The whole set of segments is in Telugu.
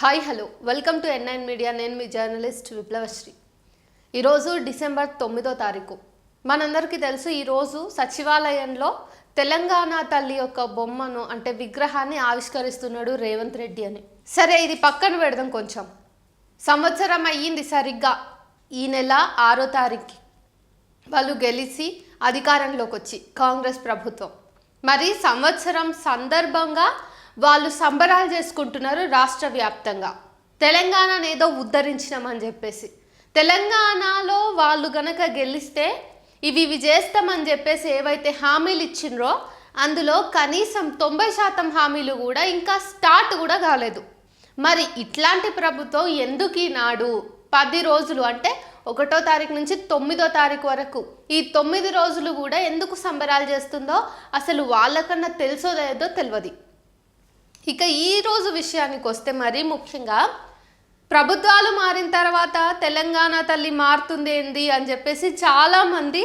Hi hello welcome to N9 media. నేను మీ జర్నలిస్ట్ విప్లవశ్రీ. ఈరోజు డిసెంబర్ 9వ తారీఖు. మనందరికీ తెలుసు ఈరోజు సచివాలయంలో తెలంగాణ తల్లి యొక్క బొమ్మను అంటే విగ్రహాన్ని ఆవిష్కరిస్తున్నాడు రేవంత్ రెడ్డి అని. సరే, ఇది పక్కన పెడదాం. కొంచెం సంవత్సరం అయ్యింది సరిగ్గా ఈ నెల 6వ తారీఖు వాళ్ళు గెలిచి అధికారంలోకి వచ్చి కాంగ్రెస్ ప్రభుత్వం. మరి సంవత్సరం సందర్భంగా వాళ్ళు సంబరాలు చేసుకుంటున్నారు రాష్ట్ర వ్యాప్తంగా. తెలంగాణను ఏదో ఉద్ధరించినామని చెప్పేసి, తెలంగాణలో వాళ్ళు గనక గెలిస్తే ఇవి చేస్తామని చెప్పేసి ఏవైతే హామీలు ఇచ్చిండ్రో అందులో కనీసం 90% హామీలు కూడా ఇంకా స్టార్ట్ కూడా కాలేదు. మరి ఇట్లాంటి ప్రభుత్వం ఎందుకు ఈనాడు 10 రోజులు అంటే 1వ తారీఖు నుంచి 9వ తారీఖు వరకు ఈ 9 రోజులు కూడా ఎందుకు సంబరాలు చేస్తుందో అసలు వాళ్ళకన్నా తెలుసో లేదో తెలియదు. ఇక ఈ రోజు విషయానికి వస్తే మరీ ముఖ్యంగా ప్రభుత్వాలు మారిన తర్వాత తెలంగాణ తల్లి మారుతుంది ఏంది అని చెప్పేసి చాలామంది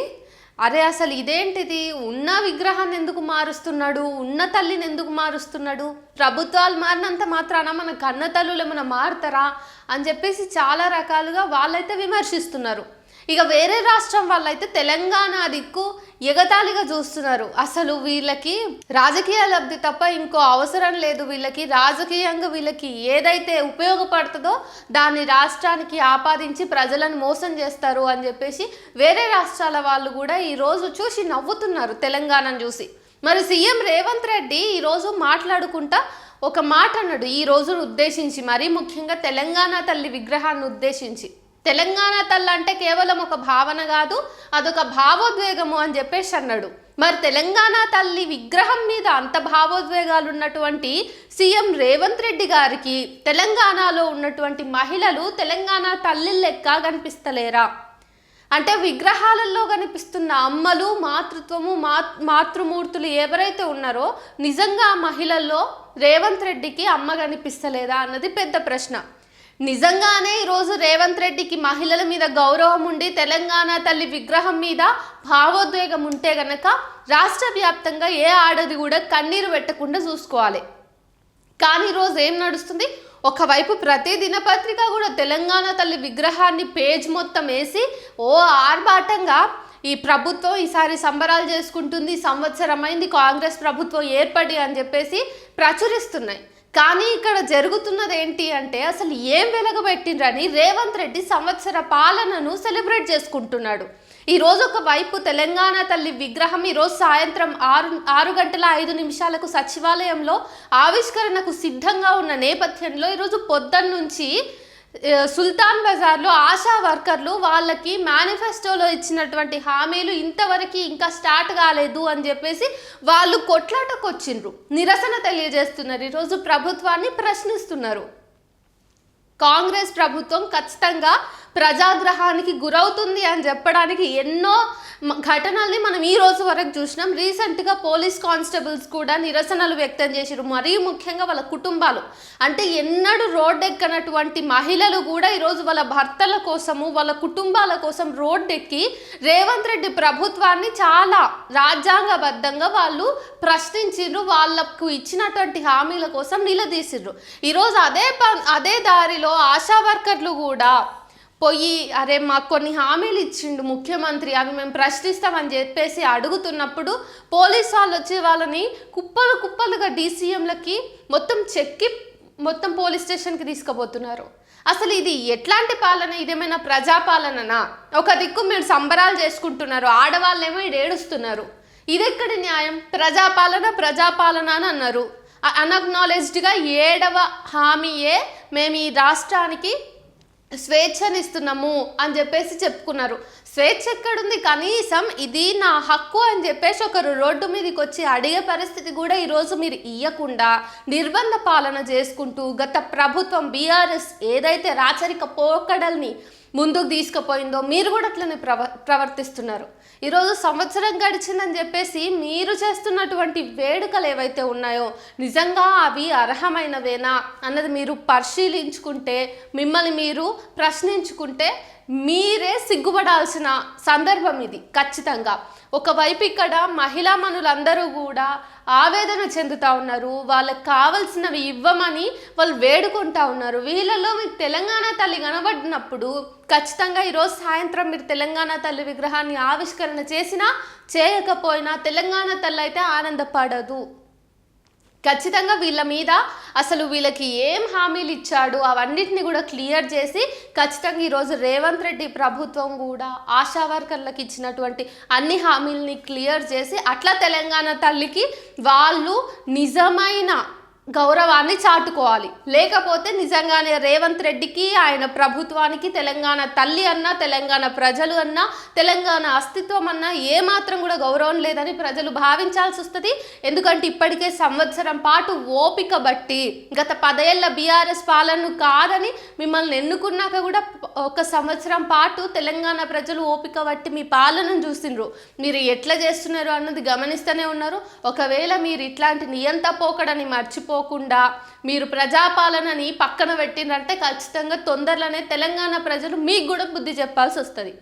అరే అసలు ఇదేంటిది, ఉన్న విగ్రహాన్ని ఎందుకు మారుస్తున్నాడు, ఉన్న తల్లిని ఎందుకు మారుస్తున్నాడు, ప్రభుత్వాలు మారినంత మాత్రాన మన కన్న తల్లులు ఏమైనా మారుతారా అని చెప్పేసి చాలా రకాలుగా వాళ్ళైతే విమర్శిస్తున్నారు. ఇక వేరే రాష్ట్రం వాళ్ళైతే తెలంగాణ దిక్కు ఎగతాళిగా చూస్తున్నారు. అసలు వీళ్ళకి రాజకీయ లబ్ధి తప్ప ఇంకో అవసరం లేదు, వీళ్ళకి రాజకీయంగా వీళ్ళకి ఏదైతే ఉపయోగపడుతుందో దాన్ని రాష్ట్రానికి ఆపాదించి ప్రజలను మోసం చేస్తారు అని చెప్పేసి వేరే రాష్ట్రాల వాళ్ళు కూడా ఈరోజు చూసి నవ్వుతున్నారు తెలంగాణను చూసి. మరి సీఎం రేవంత్ రెడ్డి ఈరోజు మాట్లాడుకుంటా ఒక మాట అన్నాడు ఈ రోజును ఉద్దేశించి, మరీ ముఖ్యంగా తెలంగాణ తల్లి విగ్రహాన్ని ఉద్దేశించి. తెలంగాణ తల్లి అంటే కేవలం ఒక భావన కాదు, అదొక భావోద్వేగము అని చెప్పేసి అన్నాడు. మరి తెలంగాణ తల్లి విగ్రహం మీద అంత భావోద్వేగాలు ఉన్నటువంటి సీఎం రేవంత్ రెడ్డి గారికి తెలంగాణలో ఉన్నటువంటి మహిళలు తెలంగాణ తల్లి లెక్క కనిపిస్తలేరా? అంటే విగ్రహాలలో కనిపిస్తున్న అమ్మలు, మాతృత్వము, మాతృమూర్తులు ఎవరైతే ఉన్నారో నిజంగా ఆ మహిళల్లో రేవంత్ రెడ్డికి అమ్మ కనిపిస్తలేదా అన్నది పెద్ద ప్రశ్న. నిజంగానే ఈరోజు రేవంత్ రెడ్డికి మహిళల మీద గౌరవం ఉండి తెలంగాణ తల్లి విగ్రహం మీద భావోద్వేగం ఉంటే గనక రాష్ట్ర వ్యాప్తంగా ఏ ఆడది కూడా కన్నీరు పెట్టకుండా చూసుకోవాలి. కానీ ఈరోజు ఏం నడుస్తుంది, ఒకవైపు ప్రతి దినపత్రిక కూడా తెలంగాణ తల్లి విగ్రహాన్ని పేజ్ మొత్తం వేసి ఓ ఆర్భాటంగా ఈ ప్రభుత్వం ఈసారి సంబరాలు చేసుకుంటుంది, సంవత్సరమైంది కాంగ్రెస్ ప్రభుత్వం ఏర్పడి అని చెప్పేసి ప్రచురిస్తున్నాయి. కానీ ఇక్కడ జరుగుతున్నది ఏంటి అంటే అసలు ఏం వెలగబెట్టిండ్రని రేవంత్ రెడ్డి సంవత్సర పాలనను సెలబ్రేట్ చేసుకుంటున్నాడు. ఈరోజు ఒకవైపు తెలంగాణ తల్లి విగ్రహం ఈరోజు సాయంత్రం 6:05 సచివాలయంలో ఆవిష్కరణకు సిద్ధంగా ఉన్న నేపథ్యంలో ఈరోజు పొద్దున్న నుంచి సుల్తాన్ బజార్లో ఆశా వర్కర్లు వాళ్ళకి మేనిఫెస్టోలో ఇచ్చినటువంటి హామీలు ఇంతవరకు ఇంకా స్టార్ట్ కాలేదు అని చెప్పేసి వాళ్ళు కొట్లాటకు వచ్చిండ్రు, నిరసన తెలియజేస్తున్నారు, ఈరోజు ప్రభుత్వాన్ని ప్రశ్నిస్తున్నారు. కాంగ్రెస్ ప్రభుత్వం ఖచ్చితంగా ప్రజాగ్రహానికి గురవుతుంది అని చెప్పడానికి ఎన్నో ఘటనల్ని మనం ఈ రోజు వరకు చూసినాం. రీసెంట్గా పోలీస్ కానిస్టేబుల్స్ కూడా నిరసనలు వ్యక్తం చేశారు. మరీ ముఖ్యంగా వాళ్ళ కుటుంబాలు అంటే ఎన్నడూ రోడ్డెక్కనటువంటి మహిళలు కూడా ఈరోజు వాళ్ళ భర్తల కోసము వాళ్ళ కుటుంబాల కోసం రోడ్డెక్కి రేవంత్ రెడ్డి ప్రభుత్వాన్ని చాలా రాజ్యాంగబద్ధంగా వాళ్ళు ప్రశ్నించిండ్రు, వాళ్ళకు ఇచ్చినటువంటి హామీల కోసం నిలదీసిండ్రు. ఈరోజు అదే దారిలో ఆశా వర్కర్లు కూడా పోయి అరే మాకు కొన్ని హామీలు ఇచ్చిండు ముఖ్యమంత్రి, అవి మేము ప్రశ్నిస్తామని చెప్పేసి అడుగుతున్నప్పుడు పోలీస్ వాళ్ళు వచ్చి వాళ్ళని కుప్పలుగా డీసీఎంలకి మొత్తం చెక్కి మొత్తం పోలీస్ స్టేషన్కి తీసుకుపోతున్నారు. అసలు ఇది ఎట్లాంటి పాలన? ఇదేమైనా ప్రజాపాలననా? ఒక దిక్కు మీరు సంబరాలు చేసుకుంటున్నారు, ఆడవాళ్ళేమో ఏడుస్తున్నారు. ఇది ఎక్కడి న్యాయం? ప్రజాపాలన అని అన్నారు. అన్అక్నాలెడ్జ్డ్గా 7వ హామీయే మేము ఈ రాష్ట్రానికి స్వేచ్ఛనిస్తున్నాము అని చెప్పేసి చెప్పుకున్నారు. స్వేచ్ఛ ఎక్కడుంది? కనీసం ఇది నా హక్కు అని చెప్పేసి ఒకరు రోడ్డు మీదకి వచ్చి అడిగే పరిస్థితి కూడా ఈరోజు మీరు ఇవ్వకుండా నిర్బంధ పాలన చేసుకుంటూ గత ప్రభుత్వం బీఆర్ఎస్ ఏదైతే రాచరిక పోకడల్ని ముందుకు తీసుకుపోయిందో మీరు కూడా అట్లనే ప్రవర్తిస్తున్నారు. ఈరోజు సంవత్సరం గడిచిందని చెప్పేసి మీరు చేస్తున్నటువంటి వేడుకలు ఏవైతే ఉన్నాయో నిజంగా అవి అర్హమైనవేనా అన్నది మీరు పరిశీలించుకుంటే, మిమ్మల్ని మీరు ప్రశ్నించుకుంటే మీరే సిగ్గుపడాల్సిన సందర్భం ఇది ఖచ్చితంగా. ఒకవైపు ఇక్కడ మహిళా మనులందరూ కూడా ఆవేదన చెందుతూ ఉన్నారు, వాళ్ళకి కావాల్సినవి ఇవ్వమని వాళ్ళు వేడుకుంటా ఉన్నారు. వీళ్ళలో మీకు తెలంగాణ తల్లి కనబడినప్పుడు ఖచ్చితంగా ఈరోజు సాయంత్రం మీరు తెలంగాణ తల్లి విగ్రహాన్ని ఆవిష్కరణ చేసినా చేయకపోయినా తెలంగాణ తల్లి అయితే ఆనందపడదు. ఖచ్చితంగా వీళ్ళ మీద అసలు వీళ్ళకి ఏం హామీలు ఇచ్చాడు అవన్నిటిని కూడా క్లియర్ చేసి ఖచ్చితంగా ఈరోజు రేవంత్ రెడ్డి ప్రభుత్వం కూడా ఆశా వర్కర్లకు ఇచ్చినటువంటి అన్ని హామీలని క్లియర్ చేసి అట్లా తెలంగాణ తల్లికి వాళ్ళు నిజమైన గౌరవాన్ని చాటుకోవాలి. లేకపోతే నిజంగానే రేవంత్ రెడ్డికి ఆయన ప్రభుత్వానికి తెలంగాణ తల్లి అన్నా తెలంగాణ ప్రజలు అన్నా తెలంగాణ అస్తిత్వం అన్నా ఏమాత్రం కూడా గౌరవం లేదని ప్రజలు భావించాల్సి వస్తుంది. ఎందుకంటే ఇప్పటికే సంవత్సరం పాటు ఓపిక బట్టి గత 10 ఏళ్ల బీఆర్ఎస్ పాలన కాదని మిమ్మల్ని ఎన్నుకున్నాక కూడా ఒక సంవత్సరం పాటు తెలంగాణ ప్రజలు ఓపిక బట్టి మీ పాలనను చూసిండ్రు. మీరు ఎట్లా చేస్తున్నారు అన్నది గమనిస్తూనే ఉన్నారు. ఒకవేళ మీరు ఇట్లాంటి నియంత పోకడని మర్చిపోకుండా మీరు ప్రజాపాలనని పక్కన పెట్టిందంటే ఖచ్చితంగా తొందరలోనే తెలంగాణ ప్రజలు మీకు కూడా బుద్ధి చెప్పాల్సి వస్తుంది.